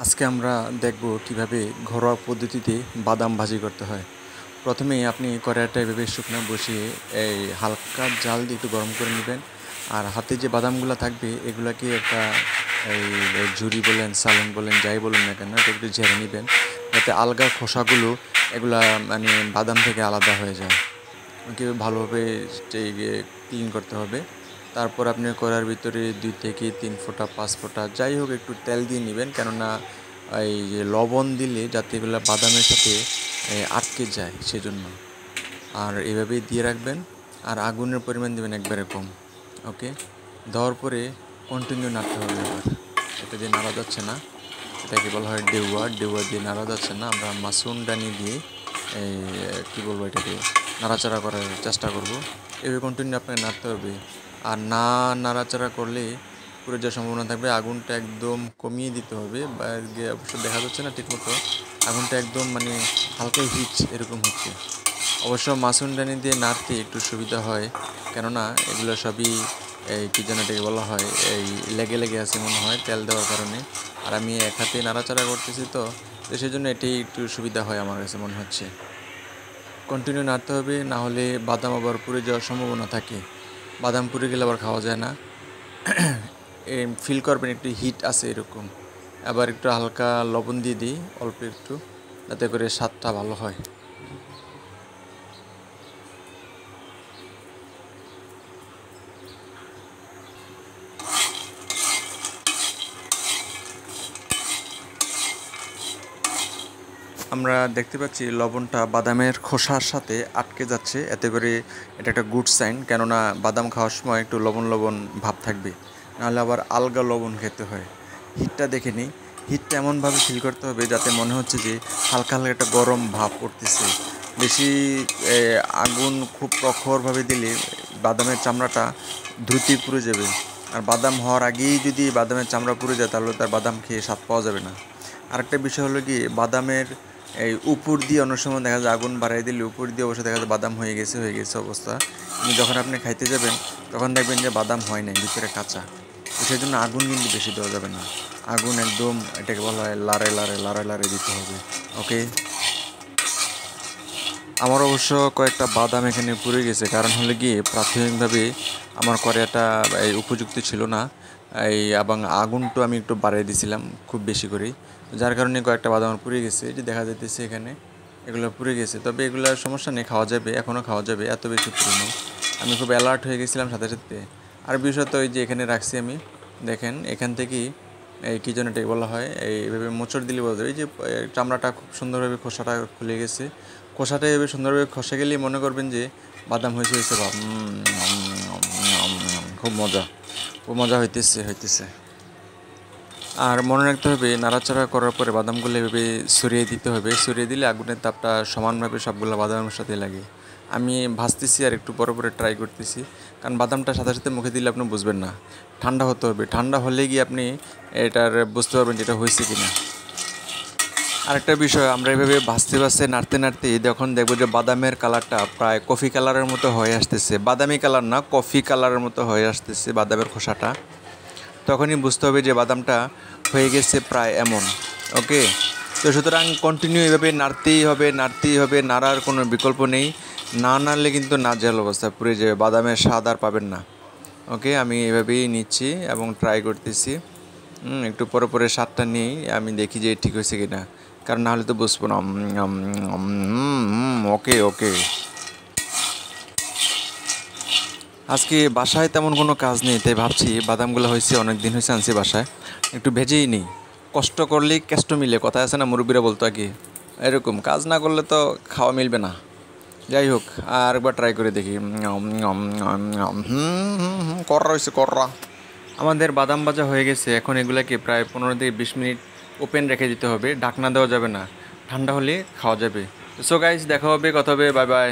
আজকে আমরা দেখব কিভাবে ঘরোয়া পদ্ধতিতে বাদাম ভাজি করতে হয়। প্রথমেই আপনি কড়াইটা এভাবে শুকনো বসিয়ে এই হালকা জাল দিয়ে একটু গরম করে নেবেন। আর হাতে যে বাদামগুলো থাকবে এগুলাকে একটা এই ঝুরি বলেন, সালন বলেন, যাই বলুন না কেন, এটা একটু ঝেড়ে নেবেন যাতে আলগা খোসাগুলো এগুলা মানে বাদাম থেকে আলাদা হয়ে যায়। ওকে ভালোভাবে ক্লিন করতে হবে। তারপর আপনি কড়াইয়ের ভিতরে 2 থেকে 3 ফোঁটা 5 ফোঁটা যাই হোক একটু তেল দিয়ে নেবেন, কেননা এই যে লবণ দিলে যাতে এগুলো বাদামের সাথে আটকে যায় সেজন্য। আর এভাবেই দিয়ে রাখবেন আর আগুনের পরিমাণ দেবেন একবারে কম। ওকে, দেওয়ার পরে কন্টিনিউ নাড়তে হবে। আবার এটা দিয়ে নাড়া যাচ্ছে না, এটাকে বলা হয় ডেউয়া। ডেউয়া দিয়ে নাড়া যাচ্ছে না, আমরা মাসুনদানি দিয়ে এই কী বলবো এটাকে নাড়াচাড়া করার চেষ্টা করব। এভাবে কন্টিনিউ আপনাকে নাড়তে হবে। আর না নাড়াচাড়া করলে পুড়ে যাওয়ার সম্ভাবনা থাকবে। আগুনটা একদম কমিয়ে দিতে হবে, বা অবশ্য দেখা যাচ্ছে না ঠিকমতো, আগুনটা একদম মানে হালকা হিট এরকম হচ্ছে। অবশ্য মাসুনদানি দিয়ে নাড়তে একটু সুবিধা হয়, কেননা এগুলো সবই এই কী যেন এটাকে বলা হয় এই লেগে লেগে আছে মনে হয় তেল দেওয়ার কারণে। আর আমি এক হাতে নাড়াচাড়া করতেছি, তো সেই জন্য এটাই একটু সুবিধা হয় আমার কাছে মনে হচ্ছে। কন্টিনিউ নাড়তে হবে, না হলে বাদাম আবার পুড়ে যাওয়ার সম্ভাবনা থাকে। বাদাম পুড়ে গেলে আবার খাওয়া যায় না। ফিল করবেন একটু হিট আছে এরকম। আবার একটু হালকা লবণ দিয়ে দিই অল্প একটু, যাতে করে স্বাদটা ভালো হয়। আমরা দেখতে পাচ্ছি লবণটা বাদামের খোসার সাথে আটকে যাচ্ছে, এতে করে এটা একটা গুড সাইন, কেননা বাদাম খাওয়ার সময় একটু লবণ লবণ ভাব থাকবে, নাহলে আবার আলগা লবণ খেতে হয়। হিটটা দেখে নিই, হিটটা এমনভাবে ফিল করতে হবে যাতে মনে হচ্ছে যে হালকা হালকা একটা গরম ভাব পড়তেছে। বেশি আগুন খুব প্রখরভাবে দিলে বাদামের চামড়াটা দ্রুতই পুড়ে যাবে। আর বাদাম হওয়ার আগেই যদি বাদামের চামড়া পুড়ে যায় তাহলে তার বাদাম খেয়ে স্বাদ পাওয়া যাবে না। আরেকটা বিষয় হলো কি, বাদামের এই উপর দিয়ে অনেক সময় দেখা যায় আগুন বাড়াই দিলে উপর দিয়ে অবশ্যই দেখা যায় বাদাম হয়ে গেছে অবস্থা, কিন্তু যখন আপনি খাইতে যাবেন তখন দেখবেন যে বাদাম হয় নাই, ভিতরে কাঁচা। তো সেই জন্য আগুন কিন্তু বেশি দেওয়া যাবে না, আগুন একদম এটাকে বলা হয় লারে লারে লারে লারে দিতে হবে। ওকে, আমার অবশ্য কয়েকটা বাদাম এখানে পুড়ে গেছে, কারণ হলে গিয়ে প্রাথমিকভাবে আমার কড়াইটা এই উপযুক্ত ছিল না, এবং আগুনটা আমি একটু বাড়িয়ে দিয়েছিলাম খুব বেশি করেই, যার কারণে কয়েকটা বাদাম আমার পুড়ে গেছে। যে দেখা যাইতেছে এখানে এগুলো পুড়ে গেছে, তবে এগুলোর সমস্যা নেই, খাওয়া যাবে, এখনও খাওয়া যাবে, এত বেশি পুরনো। আমি খুব অ্যালার্ট হয়ে গেছিলাম সাথে সাথে। আর বিষয় তো এই যে এখানে রাখছি আমি, দেখেন এখান থেকেই এই কী যেন এটাকে বলা হয় এইভাবে মোচড় দিলে বলা যায়, এই যে চামড়াটা খুব সুন্দরভাবে খোসাটা খুলে গেছে। খোসাটা এভাবে সুন্দরভাবে খসে গেলেই মনে করবেন যে বাদাম হয়েছে ভাব। খুব মজা, খুব মজা হইতেছে। আর মনে রাখতে হবে নাড়াচাড়া করার পরে বাদামগুলো এভাবে সরিয়ে দিতে হবে, সরিয়ে দিলে আগুনের তাপটা সমানভাবে সবগুলো বাদামের সাথে লাগে। আমি ভাজতেছি আর একটু পরে পরে ট্রাই করতেছি, কারণ বাদামটা সাথে সাথে মুখে দিলে আপনি বুঝবেন না, ঠান্ডা হতে হবে, ঠান্ডা হলে গিয়ে আপনি এটার বুঝতে পারবেন যে এটা হয়েছে কি না। আরেকটা বিষয়, আমরা এভাবে ভাজতে ভাজতে নাড়তে নাড়তে যখন দেখবো যে বাদামের কালারটা প্রায় কফি কালারের মতো হয়ে আসতেছে, বাদামি কালার না, কফি কালারের মতো হয়ে আসতেছে বাদামের খোসাটা, তখনই বুঝতে হবে যে বাদামটা হয়ে গেছে প্রায় এমন। ওকে, তো সুতরাং কন্টিনিউ এভাবে নাড়তেই হবে, নাড়ার কোনো বিকল্প নেই। না নাড়লে কিন্তু নাজেহাল অবস্থা, পুড়ে যাবে, বাদামের স্বাদ আর পাবেন না। ওকে, আমি এভাবেই নিচ্ছি এবং ট্রাই করতেছি। একটু পরে পরে স্বাদটা নিয়েই আমি দেখি যে ঠিক হয়েছে কি না, কারণ নাহলে তো বুঝবো না। ওকে ওকে, আজকে বাসায় তেমন কোনো কাজ নেই, তাই ভাবছি বাদামগুলো হয়েছে অনেক দিন হয়েছে আনছি বাসায়, একটু ভেজেই নিই। কষ্ট করলেই কেষ্ট মিলে, কথা আছে না, মুরব্বীরা বলতো আর কি, এরকম কাজ না করলে তো খাওয়া মিলবে না। যাই হোক, আর একবার ট্রাই করে দেখি। কররা হয়েছে কররা। আমাদের বাদাম ভাজা হয়ে গেছে, এখন এগুলাকে প্রায় 15 থেকে 20 মিনিট ওপেন রেখে দিতে হবে, ঢাকনা দেওয়া যাবে না, ঠান্ডা হলে খাওয়া যাবে। সো গাইস, দেখা হবে, কথা হবে, বাই বাই।